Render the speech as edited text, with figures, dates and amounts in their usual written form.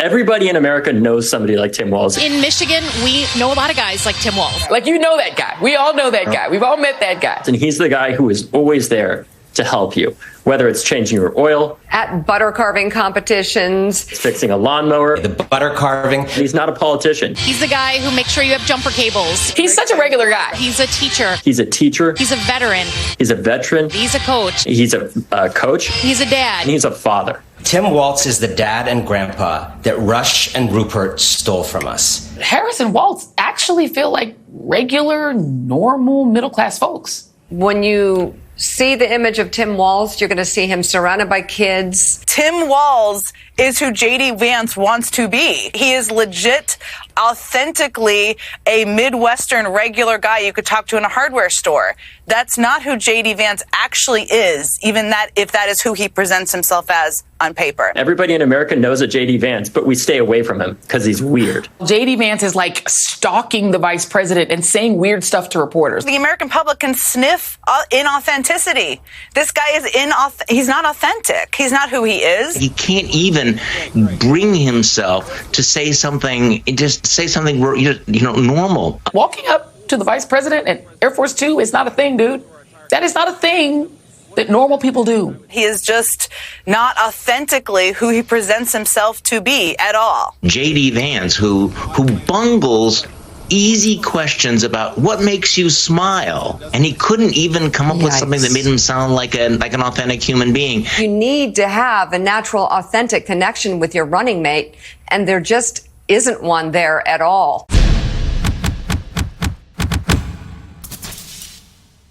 Everybody in America knows somebody like Tim Walz. In Michigan, we know a lot of guys like Tim Walz. Like, you know that guy. We all know that guy. We've all met that guy. And he's the guy who is always there to help you, whether it's changing your oil, at butter carving competitions, fixing a lawnmower, the butter carving. He's not a politician. He's the guy who makes sure you have jumper cables. He's such a regular guy. He's a teacher. He's a teacher. He's a veteran. He's a veteran. He's a coach. He's a coach. He's a dad. And he's a father. Tim Walz is the dad and grandpa that Rush and Rupert stole from us. Harris and Walz actually feel like regular, normal, middle-class folks. When you see the image of Tim Walz, you're going to see him surrounded by kids. Tim Walz is who JD Vance wants to be. He is legit, authentically a Midwestern regular guy you could talk to in a hardware store. That's not who JD Vance actually is, even that if that is who he presents himself as on paper. Everybody in America knows a JD Vance, but we stay away from him because he's weird. JD Vance is like stalking the vice president and saying weird stuff to reporters. The American public can sniff inauthenticity. This guy is he's not authentic. He's not who he is. He can't even bring himself to say something, just say something, normal. Walking up to the vice president and Air Force Two is not a thing, dude. That is not a thing that normal people do. He is just not authentically who he presents himself to be at all. JD Vance, who bungles easy questions about what makes you smile, and he couldn't even come up with something that made him sound like an authentic human being. You need to have a natural, authentic connection with your running mate, and there just isn't one there at all.